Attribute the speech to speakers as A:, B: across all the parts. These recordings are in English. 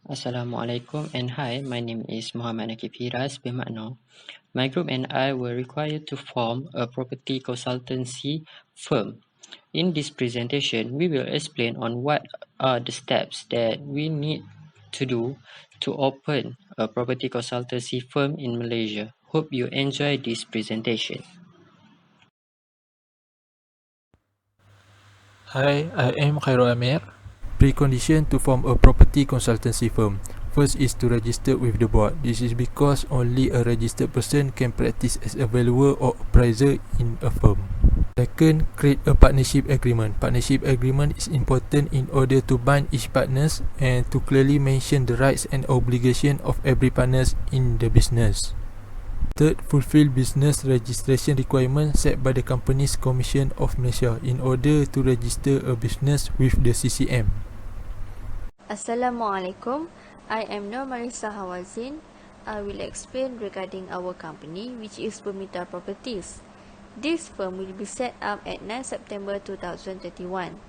A: Assalamualaikum and hi, my name is Muhammad NAQIB FIRAS bermakna my group and I were required to form a property consultancy firm. In this presentation, we will explain on what are the steps that we need to do to open a property consultancy firm in Malaysia. Hope you enjoy this presentation.
B: Hi, I am Khairul Amir. Precondition to form a property consultancy firm. First is to register with the board. This is because only a registered person can practice as a valuer or appraiser in a firm. Second, create a partnership agreement. Partnership agreement is important in order to bind each partners and to clearly mention the rights and obligation of every partners in the business. Third, fulfill business registration requirements set by the Companies Commission of Malaysia in order to register a business with the CCM.
C: Assalamualaikum. I am MALISA HAWAZIN. I will explain regarding our company, which is BINTI Properties. This firm will be set up at 9 September 2021.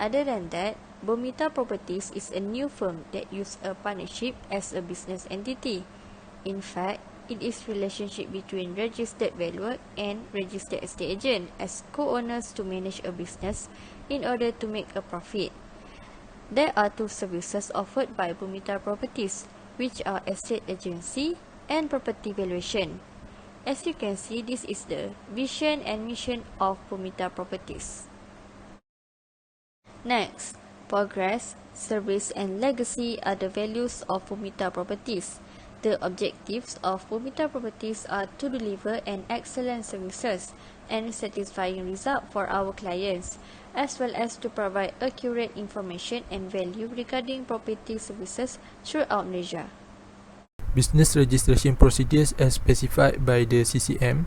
C: Other than that, BINTI Properties is a new firm that uses a partnership as a business entity. In fact, it is relationship between registered valuer and registered estate agent as co-owners to manage a business in order to make a profit. There are two services offered by BINTI Properties, which are estate agency and property valuation. As you can see, this is the vision and mission of BINTI Properties. Next, progress, service and legacy are the values of BINTI Properties. The objectives of BINTI Properties are to deliver an excellent services and satisfying result for our clients, as well as to provide accurate information and value regarding property services throughout Malaysia.
B: Business registration procedures as specified by the CCM.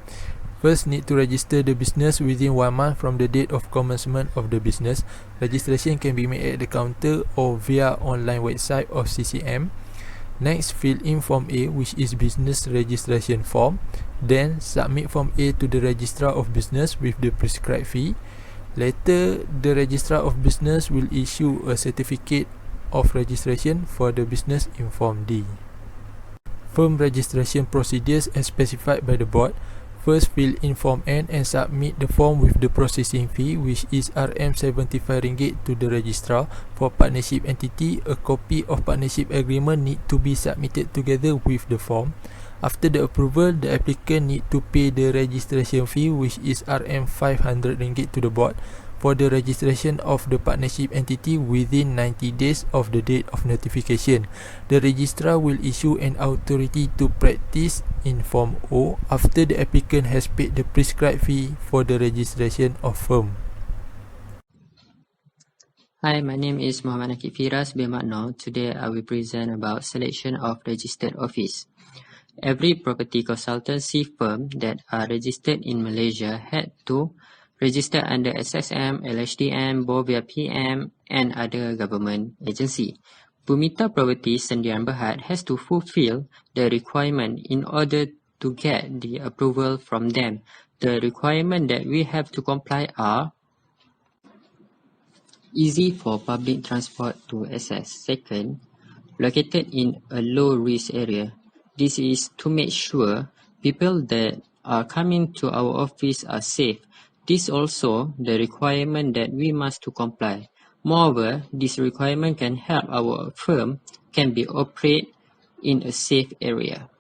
B: First, need to register the business within 1 month from the date of commencement of the business. Registration can be made at the counter or via online website of CCM. Next, fill in Form A, which is Business Registration Form. Then, submit Form A to the Registrar of Business with the prescribed fee. Later, the Registrar of Business will issue a certificate of registration for the business in Form D. Firm registration procedures as specified by the board. First, fill in Form N and submit the form with the processing fee, which is RM75 to the registrar. For partnership entity, a copy of partnership agreement need to be submitted together with the form. After the approval, the applicant need to pay the registration fee, which is RM500 to the board for the registration of the partnership entity within 90 days of the date of notification. The registrar will issue an authority to practice in Form O after the applicant has paid the prescribed fee for the registration of firm.
A: Hi, my name is Muhammad NAQIB FIRAS bermakna today I will present about selection of registered office. Every property consultancy firm that are registered in Malaysia had to register under SSM, LHDM, Bovia PM and other government agency. BINTI Properties Sdn Bhd has to fulfill the requirement in order to get the approval from them. The requirement that we have to comply are easy for public transport to access. Second, located in a low-risk area. This is to make sure people that are coming to our office are safe. This also the requirement that we must to comply. Moreover, this requirement can help our firm can be operate in a safe area.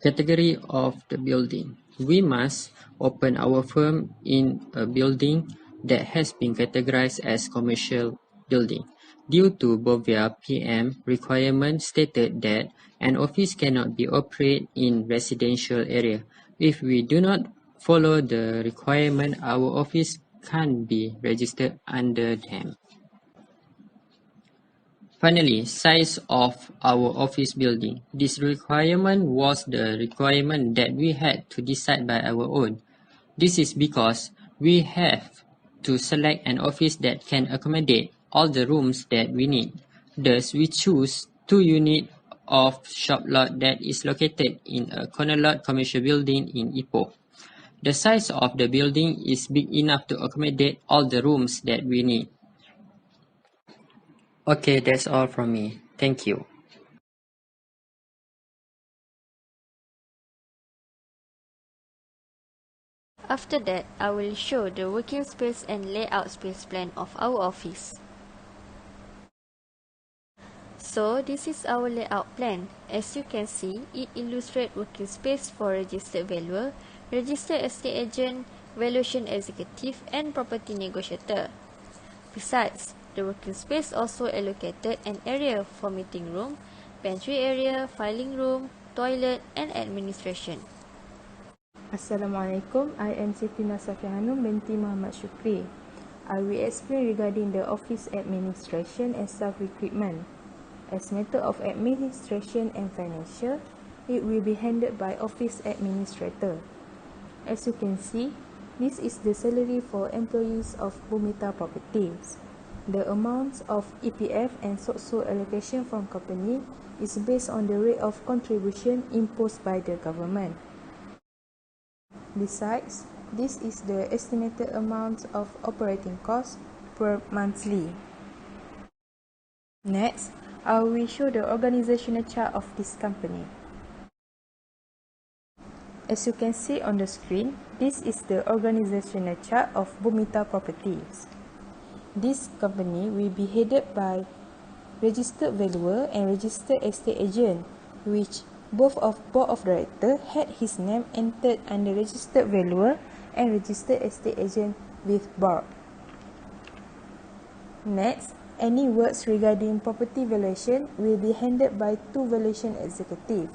A: Category of the building. We must open our firm in a building that has been categorized as commercial building. Due to Bovia PM requirement stated that an office cannot be operated in residential area. If we do not follow the requirement, our office can't be registered under them. Finally, size of our office building. This requirement was the requirement that we had to decide by our own. This is because we have to select an office that can accommodate all the rooms that we need. Thus, we choose 2 units of shop lot that is located in a corner lot commercial building in Ipoh. The size of the building is big enough to accommodate all the rooms that we need. Okay, that's all from me. Thank you.
C: After that, I will show the working space and layout space plan of our office. So, this is our layout plan. As you can see, it illustrates working space for registered valuer, registered estate agent, valuation executive, and property negotiator. Besides, the working space also allocated an area for meeting room, pantry area, filing room, toilet, and administration.
D: Assalamualaikum, I am Siti HANUM binti Muhammad SYUKRI. I will explain regarding the office administration and staff recruitment. As matter of administration and financial, it will be handled by office administrator. As you can see, this is the salary for employees of Bumita Properties. The amounts of EPF and SOCSO allocation from company is based on the rate of contribution imposed by the government. Besides, this is the estimated amount of operating costs per monthly. Next, I will show the organizational chart of this company. As you can see on the screen, this is the organizational chart of Bumita Properties. This company will be headed by registered valuer and registered estate agent, which both of board of director had his name entered under registered valuer and registered estate agent with board. Next, any works regarding property valuation will be handled by 2 valuation executive.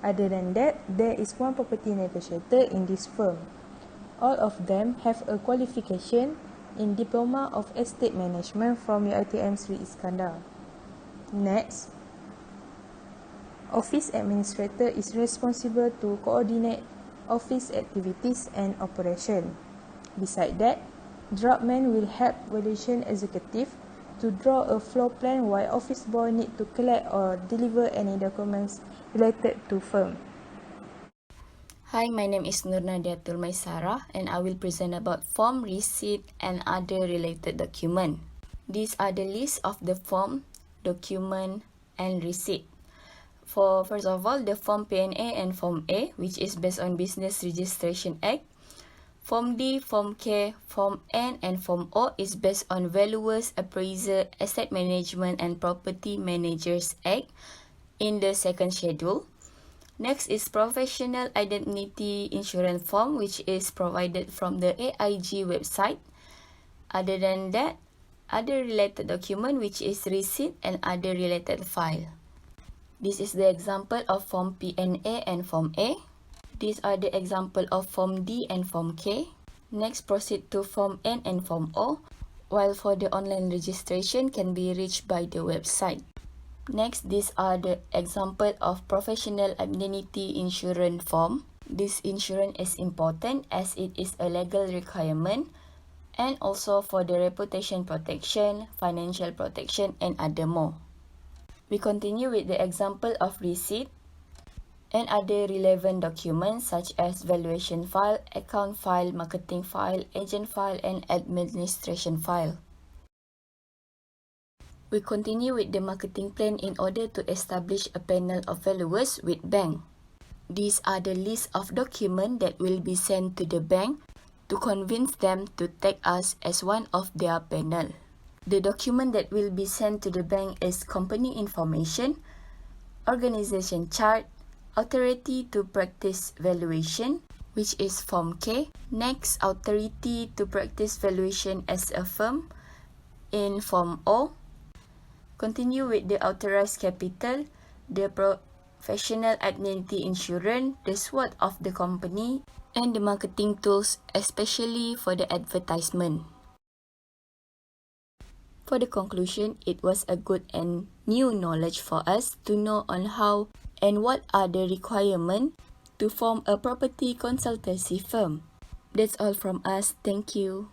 D: Other than that, there is 1 property negotiator in this firm. All of them have a qualification in Diploma of Estate Management from UiTM Sri Iskandar. Next, Office Administrator is responsible to coordinate office activities and operation. Besides that, Draftman will help valuation executive to draw a floor plan while office boy need to collect or deliver any documents related to firm.
E: Hi, my name is NADIATUL MAISARAH and I will present about form, receipt and other related document. These are the list of the form, document and receipt. For first of all, the Form PNA and Form A, which is based on Business Registration Act. Form D, Form K, Form N, and Form O is based on Valuers, Appraiser, Asset Management, and Property Managers Act in the second schedule. Next is Professional Indemnity Insurance Form, which is provided from the AIG website. Other than that, other related document, which is receipt and other related file. This is the example of Form PNA and Form A. These are the example of Form D and Form K. Next, proceed to Form N and Form O, while for the online registration can be reached by the website. Next, these are the example of Professional Indemnity Insurance Form. This insurance is important as it is a legal requirement and also for the reputation protection, financial protection and other more. We continue with the example of receipt and other relevant documents such as valuation file, account file, marketing file, agent file, and administration file. We continue with the marketing plan in order to establish a panel of valuers with bank. These are the list of documents that will be sent to the bank to convince them to take us as one of their panel. The document that will be sent to the bank is company information, organization chart, authority to practice valuation, which is Form K. Next, authority to practice valuation as a firm in Form O. Continue with the authorized capital, the professional indemnity insurance, the SWOT of the company, and the marketing tools, especially for the advertisement. For the conclusion, it was a good and new knowledge for us to know on how and what are the requirements to form a property consultancy firm. That's all from us. Thank you.